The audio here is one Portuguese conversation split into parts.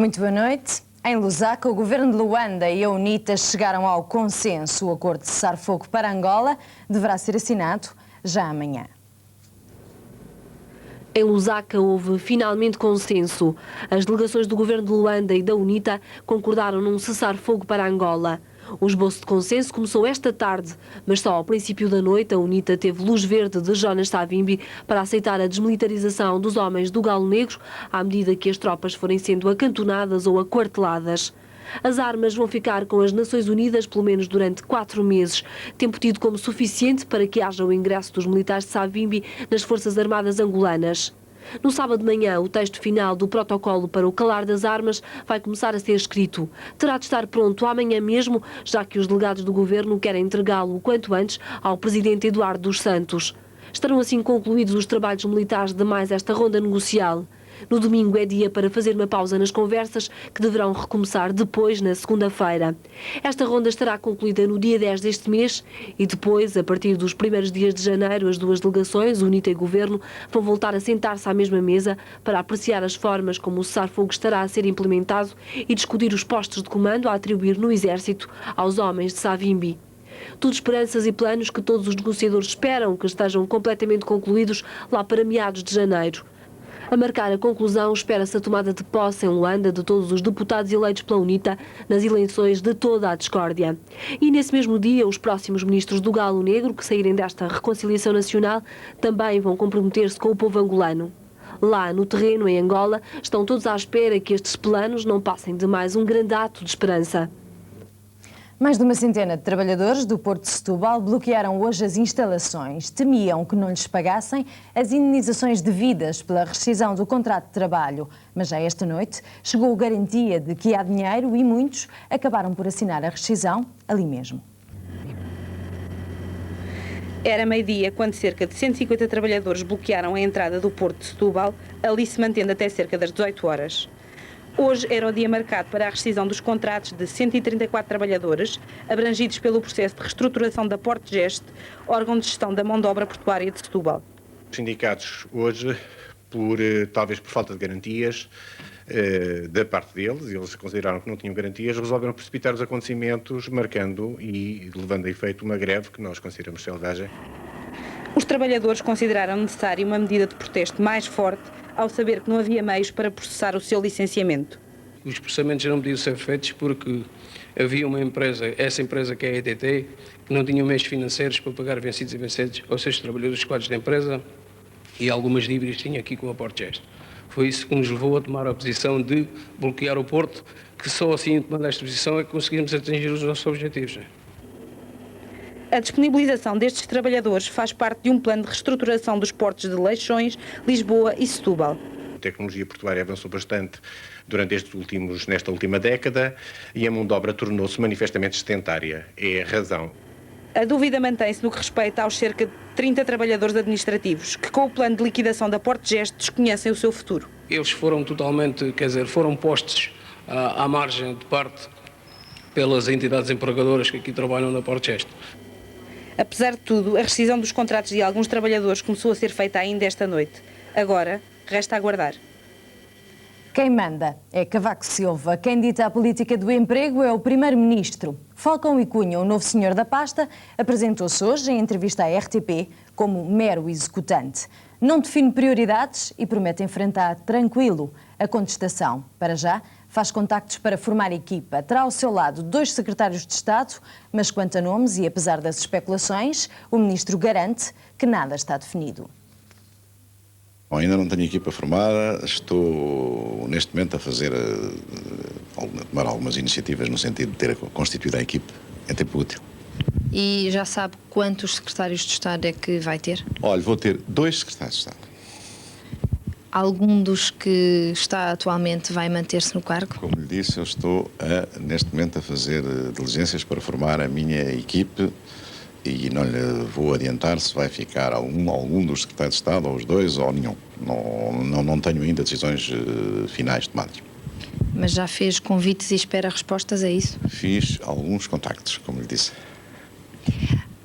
Muito boa noite. Em Lusaka, o governo de Luanda e a UNITA chegaram ao consenso. O acordo de cessar-fogo para Angola deverá ser assinado já amanhã. Em Lusaka houve finalmente consenso. As delegações do governo de Luanda e da UNITA concordaram num cessar-fogo para Angola. O esboço de consenso começou esta tarde, mas só ao princípio da noite a UNITA teve luz verde de Jonas Savimbi para aceitar a desmilitarização dos homens do Galo Negro à medida que as tropas forem sendo acantonadas ou aquarteladas. As armas vão ficar com as Nações Unidas pelo menos durante 4 meses, tempo tido como suficiente para que haja o ingresso dos militares de Savimbi nas Forças Armadas angolanas. No sábado de manhã, o texto final do protocolo para o calar das armas vai começar a ser escrito. Terá de estar pronto amanhã mesmo, já que os delegados do governo querem entregá-lo o quanto antes ao presidente Eduardo dos Santos. Estarão assim concluídos os trabalhos militares de mais esta ronda negocial. No domingo é dia para fazer uma pausa nas conversas, que deverão recomeçar depois, na segunda-feira. Esta ronda estará concluída no dia 10 deste mês e depois, a partir dos primeiros dias de janeiro, as duas delegações, UNITA e Governo, vão voltar a sentar-se à mesma mesa para apreciar as formas como o cessar-fogo estará a ser implementado e discutir os postos de comando a atribuir no Exército aos homens de Savimbi. Tudo esperanças e planos que todos os negociadores esperam que estejam completamente concluídos lá para meados de janeiro. A marcar a conclusão, espera-se a tomada de posse em Luanda de todos os deputados eleitos pela UNITA nas eleições de toda a discórdia. E nesse mesmo dia, os próximos ministros do Galo Negro, que saírem desta reconciliação nacional, também vão comprometer-se com o povo angolano. Lá, no terreno, em Angola, estão todos à espera que estes planos não passem de mais um grande ato de esperança. Mais de uma centena de trabalhadores do Porto de Setúbal bloquearam hoje as instalações. Temiam que não lhes pagassem as indenizações devidas pela rescisão do contrato de trabalho. Mas já esta noite chegou a garantia de que há dinheiro e muitos acabaram por assinar a rescisão ali mesmo. Era meio-dia quando cerca de 150 trabalhadores bloquearam a entrada do Porto de Setúbal, ali se mantendo até cerca das 18 horas. Hoje era o dia marcado para a rescisão dos contratos de 134 trabalhadores, abrangidos pelo processo de reestruturação da Portgest, órgão de gestão da mão de obra portuária de Setúbal. Os sindicatos hoje, talvez por falta de garantias da parte deles, eles consideraram que não tinham garantias, resolveram precipitar os acontecimentos, marcando e levando a efeito uma greve que nós consideramos selvagem. Os trabalhadores consideraram necessária uma medida de protesto mais forte ao saber que não havia meios para processar o seu licenciamento. Os processamentos não podiam ser feitos porque havia uma empresa, essa empresa que é a ETT, que não tinha meios financeiros para pagar vencidos e vencidos aos seus trabalhadores escolares da empresa e algumas dívidas tinha aqui com a Portgest. Foi isso que nos levou a tomar a posição de bloquear o Porto, que só assim, tomando esta posição, é que conseguimos atingir os nossos objetivos. A disponibilização destes trabalhadores faz parte de um plano de reestruturação dos portos de Leixões, Lisboa e Setúbal. A tecnologia portuária avançou bastante durante nesta última década e a mão de obra tornou-se manifestamente sedentária. É a razão. A dúvida mantém-se no que respeita aos cerca de 30 trabalhadores administrativos, que com o plano de liquidação da Portgest desconhecem o seu futuro. Eles foram totalmente, foram postos à margem de parte pelas entidades empregadoras que aqui trabalham na Portgest. Apesar de tudo, a rescisão dos contratos de alguns trabalhadores começou a ser feita ainda esta noite. Agora, resta aguardar. Quem manda é Cavaco Silva. Quem dita a política do emprego é o primeiro-ministro. Falcão e Cunha, o novo senhor da pasta, apresentou-se hoje em entrevista à RTP como mero executante. Não define prioridades e promete enfrentar tranquilo a contestação. Para já, faz contactos para formar equipa. Terá ao seu lado 2 secretários de Estado, mas quanto a nomes e apesar das especulações, o ministro garante que nada está definido. Bom, ainda não tenho equipa formada, estou neste momento a tomar algumas iniciativas no sentido de ter constituído a equipe em tempo útil. E já sabe quantos secretários de Estado é que vai ter? Olha, vou ter 2 secretários de Estado. Algum dos que está atualmente vai manter-se no cargo? Como lhe disse, eu estou neste momento a fazer diligências para formar a minha equipe e não lhe vou adiantar se vai ficar algum dos secretários de Estado, ou os 2, ou nenhum. Não tenho ainda decisões finais tomadas. Mas já fez convites e espera respostas, é isso? Fiz alguns contactos, como lhe disse.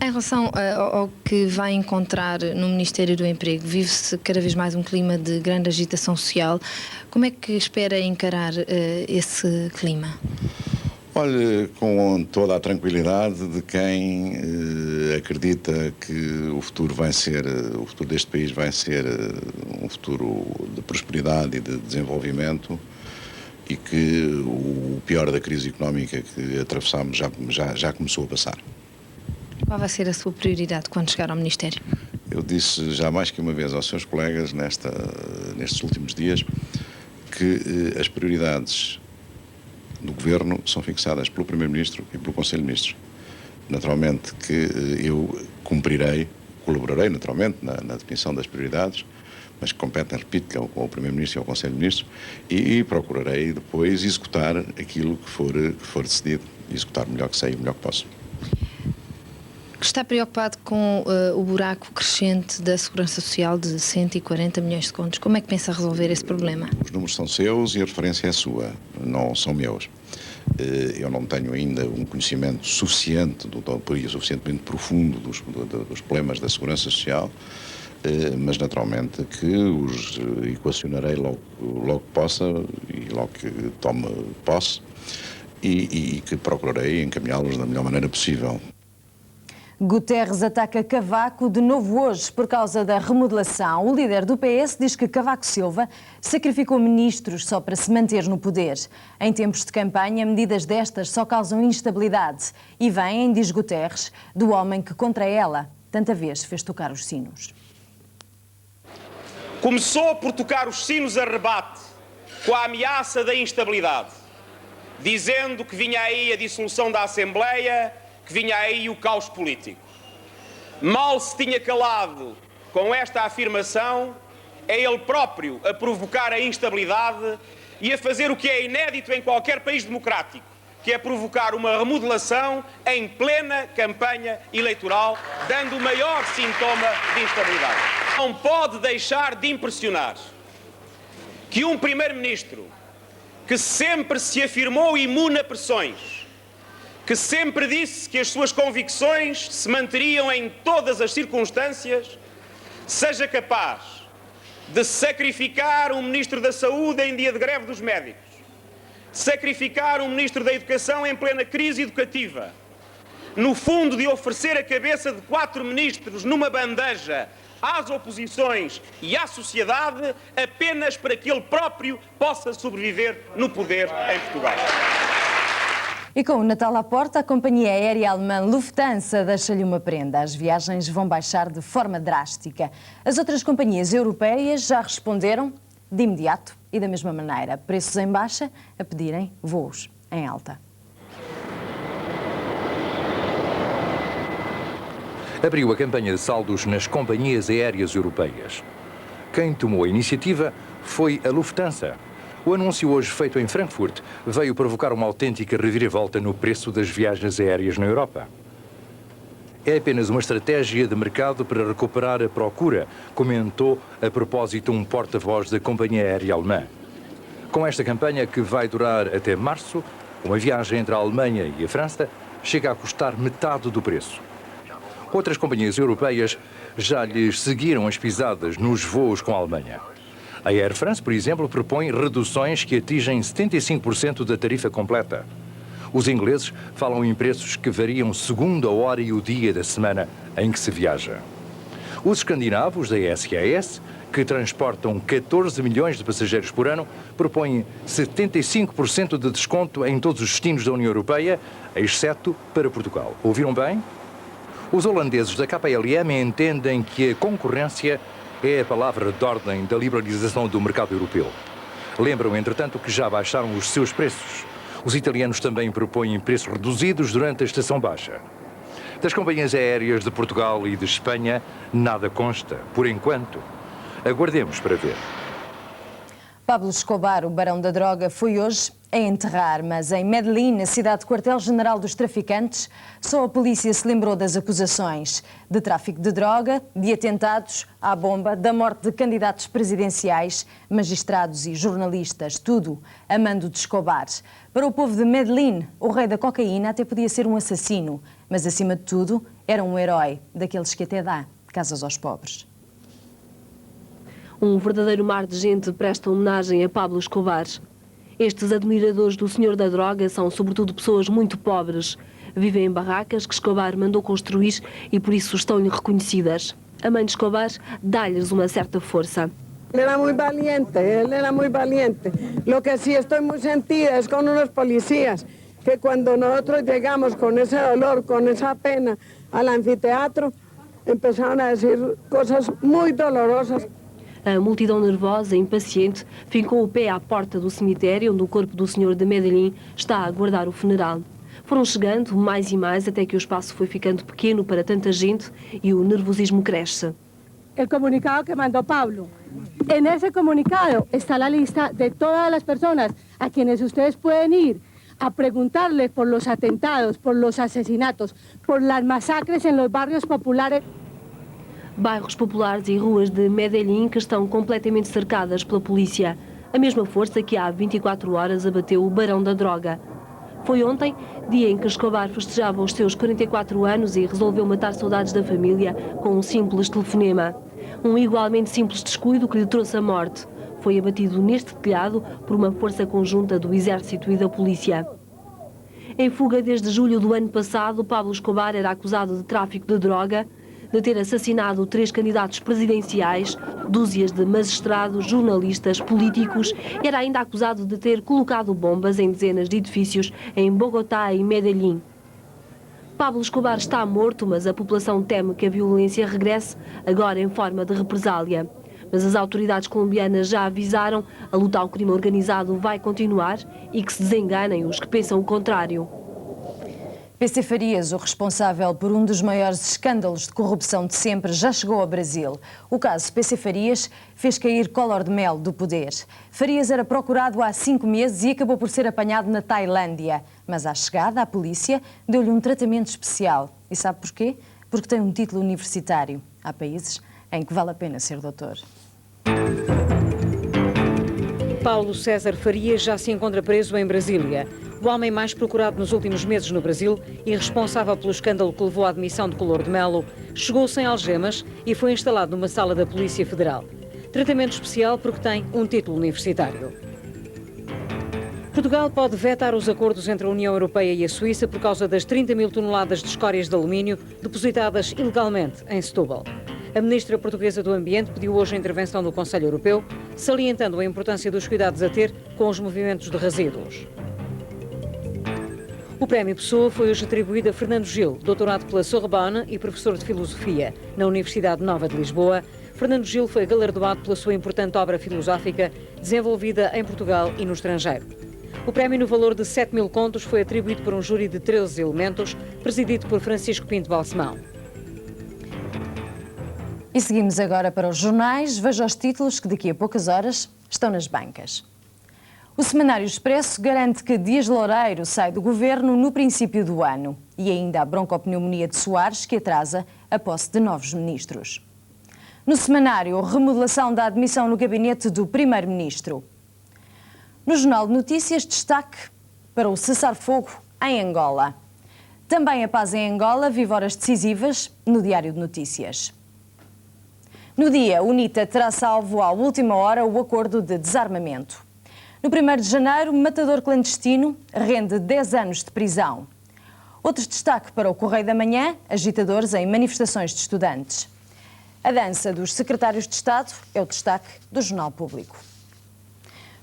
Em relação ao que vai encontrar no Ministério do Emprego, vive-se cada vez mais um clima de grande agitação social. Como é que espera encarar esse clima? Olha, com toda a tranquilidade de quem acredita que o futuro deste país vai ser um futuro de prosperidade e de desenvolvimento, e que o pior da crise económica que atravessamos já começou a passar. Qual vai ser a sua prioridade quando chegar ao Ministério? Eu disse já mais que uma vez aos seus colegas nestes últimos dias que as prioridades do Governo são fixadas pelo Primeiro-Ministro e pelo Conselho de Ministros. Naturalmente que eu colaborarei naturalmente na definição das prioridades, mas que competem, repito, ao Primeiro-Ministro e ao Conselho de Ministros, e procurarei depois executar aquilo que for decidido, executar o melhor que sei e o melhor que posso. Está preocupado com o buraco crescente da Segurança Social de 140 milhões de contos. Como é que pensa resolver esse problema? Os números são seus e a referência é sua, não são meus. Eu não tenho ainda um conhecimento suficiente, suficientemente profundo dos problemas da Segurança Social, mas naturalmente que os equacionarei logo que possa e logo que tome posse, e que procurarei encaminhá-los da melhor maneira possível. Guterres ataca Cavaco de novo hoje por causa da remodelação. O líder do PS diz que Cavaco Silva sacrificou ministros só para se manter no poder. Em tempos de campanha, medidas destas só causam instabilidade e vêm, diz Guterres, do homem que contra ela tanta vez fez tocar os sinos. Começou por tocar os sinos a rebate com a ameaça da instabilidade, dizendo que vinha aí a dissolução da Assembleia, que vinha aí o caos político. Mal se tinha calado com esta afirmação, é ele próprio a provocar a instabilidade e a fazer o que é inédito em qualquer país democrático, que é provocar uma remodelação em plena campanha eleitoral, dando o maior sintoma de instabilidade. Não pode deixar de impressionar que um primeiro-ministro que sempre se afirmou imune a pressões, que sempre disse que as suas convicções se manteriam em todas as circunstâncias, seja capaz de sacrificar um Ministro da Saúde em dia de greve dos médicos, sacrificar um Ministro da Educação em plena crise educativa, no fundo de oferecer a cabeça de 4 ministros numa bandeja às oposições e à sociedade apenas para que ele próprio possa sobreviver no poder em Portugal. E com o Natal à porta, a companhia aérea alemã Lufthansa deixa-lhe uma prenda. As viagens vão baixar de forma drástica. As outras companhias europeias já responderam de imediato e da mesma maneira. Preços em baixa a pedirem voos em alta. Abriu a campanha de saldos nas companhias aéreas europeias. Quem tomou a iniciativa foi a Lufthansa. O anúncio hoje feito em Frankfurt veio provocar uma autêntica reviravolta no preço das viagens aéreas na Europa. É apenas uma estratégia de mercado para recuperar a procura, comentou a propósito um porta-voz da companhia aérea alemã. Com esta campanha, que vai durar até março, uma viagem entre a Alemanha e a França chega a custar metade do preço. Outras companhias europeias já lhes seguiram as pisadas nos voos com a Alemanha. A Air France, por exemplo, propõe reduções que atingem 75% da tarifa completa. Os ingleses falam em preços que variam segundo a hora e o dia da semana em que se viaja. Os escandinavos da SAS, que transportam 14 milhões de passageiros por ano, propõem 75% de desconto em todos os destinos da União Europeia, exceto para Portugal. Ouviram bem? Os holandeses da KLM entendem que a concorrência é a palavra de ordem da liberalização do mercado europeu. Lembram, entretanto, que já baixaram os seus preços. Os italianos também propõem preços reduzidos durante a estação baixa. Das companhias aéreas de Portugal e de Espanha, nada consta, por enquanto. Aguardemos para ver. Pablo Escobar, o barão da droga, foi hoje a enterrar, mas em Medellín, na cidade quartel-general dos traficantes, só a polícia se lembrou das acusações de tráfico de droga, de atentados à bomba, da morte de candidatos presidenciais, magistrados e jornalistas, tudo a mando de Escobar. Para o povo de Medellín, o rei da cocaína até podia ser um assassino, mas acima de tudo era um herói, daqueles que até dá casas aos pobres. Um verdadeiro mar de gente presta homenagem a Pablo Escobar. Estes admiradores do senhor da droga são sobretudo pessoas muito pobres. Vivem em barracas que Escobar mandou construir e por isso estão-lhe reconhecidas. A mãe de Escobar dá-lhes uma certa força. Él era muy valiente. Lo que sí estoy muy sentida es con unos policías que cuando nosotros llegamos con ese dolor, con esa pena al anfiteatro, empezaron a decir cosas muy dolorosas. A multidão nervosa e impaciente fincou o pé à porta do cemitério onde o corpo do senhor de Medellín está a aguardar o funeral. Foram chegando mais e mais até que o espaço foi ficando pequeno para tanta gente e o nervosismo cresce. El comunicado que mandó Pablo. En ese comunicado está la lista de todas las personas a quienes ustedes pueden ir a preguntarles por los atentados, por los asesinatos, por las masacres en los barrios populares. Bairros populares e ruas de Medellín que estão completamente cercadas pela polícia. A mesma força que há 24 horas abateu o barão da droga. Foi ontem, dia em que Escobar festejava os seus 44 anos e resolveu matar saudades da família com um simples telefonema. Um igualmente simples descuido que lhe trouxe a morte. Foi abatido neste telhado por uma força conjunta do Exército e da polícia. Em fuga desde julho do ano passado, Pablo Escobar era acusado de tráfico de droga, de ter assassinado 3 candidatos presidenciais, dúzias de magistrados, jornalistas, políticos, e era ainda acusado de ter colocado bombas em dezenas de edifícios em Bogotá e Medellín. Pablo Escobar está morto, mas a população teme que a violência regresse, agora em forma de represália. Mas as autoridades colombianas já avisaram, a luta ao crime organizado vai continuar e que se desenganem os que pensam o contrário. PC Farias, o responsável por um dos maiores escândalos de corrupção de sempre, já chegou ao Brasil. O caso PC Farias fez cair Collor de Mello do poder. Farias era procurado há 5 meses e acabou por ser apanhado na Tailândia. Mas à chegada, a polícia deu-lhe um tratamento especial. E sabe porquê? Porque tem um título universitário. Há países em que vale a pena ser doutor. Paulo César Farias já se encontra preso em Brasília. O homem mais procurado nos últimos meses no Brasil e responsável pelo escândalo que levou à admissão de Collor de Mello, chegou sem algemas e foi instalado numa sala da Polícia Federal. Tratamento especial porque tem um título universitário. Portugal pode vetar os acordos entre a União Europeia e a Suíça por causa das 30 mil toneladas de escórias de alumínio depositadas ilegalmente em Setúbal. A ministra portuguesa do Ambiente pediu hoje a intervenção do Conselho Europeu, salientando a importância dos cuidados a ter com os movimentos de resíduos. O Prémio Pessoa foi hoje atribuído a Fernando Gil, doutorado pela Sorbonne e professor de Filosofia na Universidade Nova de Lisboa. Fernando Gil foi galardoado pela sua importante obra filosófica desenvolvida em Portugal e no estrangeiro. O prémio, no valor de 7 mil contos, foi atribuído por um júri de 13 elementos, presidido por Francisco Pinto Balsemão. E seguimos agora para os jornais. Veja os títulos que daqui a poucas horas estão nas bancas. O Semanário Expresso garante que Dias Loureiro sai do governo no princípio do ano. E ainda a broncopneumonia de Soares, que atrasa a posse de novos ministros. No Semanário, remodelação da admissão no gabinete do Primeiro-Ministro. No Jornal de Notícias, destaque para o cessar-fogo em Angola. Também a paz em Angola vive horas decisivas no Diário de Notícias. No dia, UNITA terá salvo à última hora o acordo de desarmamento. No 1º de janeiro, matador clandestino rende 10 anos de prisão. Outro destaque para o Correio da Manhã, agitadores em manifestações de estudantes. A dança dos secretários de Estado é o destaque do Jornal Público.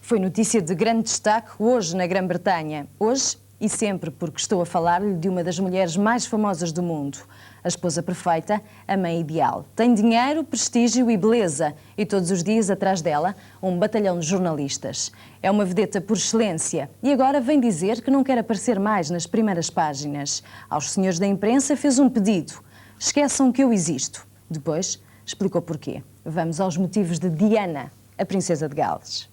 Foi notícia de grande destaque hoje na Grã-Bretanha. Hoje e sempre, porque estou a falar-lhe de uma das mulheres mais famosas do mundo. A esposa perfeita, a mãe ideal. Tem dinheiro, prestígio e beleza. E todos os dias atrás dela, um batalhão de jornalistas. É uma vedeta por excelência. E agora vem dizer que não quer aparecer mais nas primeiras páginas. Aos senhores da imprensa fez um pedido. Esqueçam que eu existo. Depois explicou porquê. Vamos aos motivos de Diana, a princesa de Gales.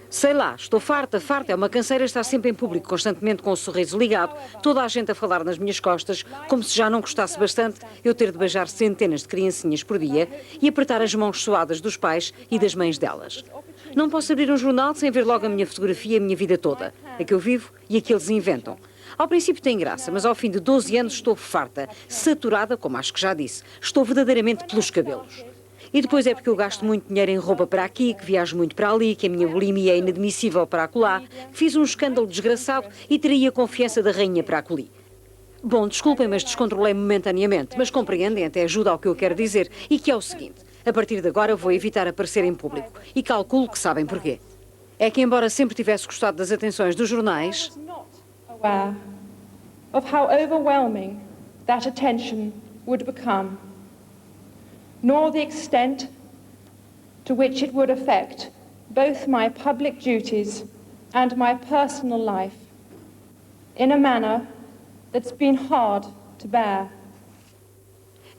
Sei lá, estou farta, é uma canseira estar sempre em público, constantemente com o sorriso ligado, toda a gente a falar nas minhas costas, como se já não gostasse bastante eu ter de beijar centenas de criancinhas por dia e apertar as mãos suadas dos pais e das mães delas. Não posso abrir um jornal sem ver logo a minha fotografia e a minha vida toda, a que eu vivo e a que eles inventam. Ao princípio tem graça, mas ao fim de 12 anos estou farta, saturada, como acho que já disse. Estou verdadeiramente pelos cabelos. E depois é porque eu gasto muito dinheiro em roupa para aqui, que viajo muito para ali, que a minha bulimia é inadmissível para acolá, que fiz um escândalo desgraçado e traí a confiança da rainha para acolhi. Bom, desculpem, mas descontrolei momentaneamente, mas compreendem, até ajuda ao que eu quero dizer, e que é o seguinte: a partir de agora vou evitar aparecer em público, e calculo que sabem porquê. É que, embora sempre tivesse gostado das atenções dos jornais, aware of how overwhelming that attention would become, nor the extent to which it would affect both my public duties and my personal life in a manner that's been hard to bear.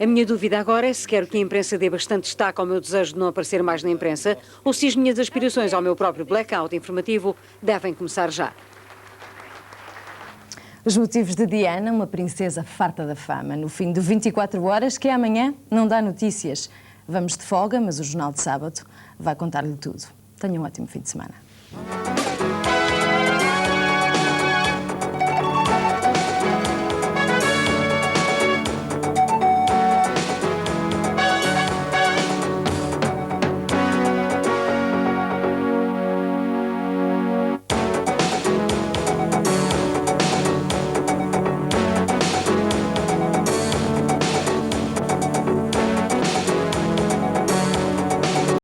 A minha dúvida agora é se quero que a imprensa dê bastante destaque ao meu desejo de não aparecer mais na imprensa ou se as minhas aspirações ao meu próprio blackout informativo devem começar já. Os motivos de Diana, uma princesa farta da fama. No fim de 24 horas, que é amanhã, não dá notícias. Vamos de folga, mas o Jornal de Sábado vai contar-lhe tudo. Tenha um ótimo fim de semana.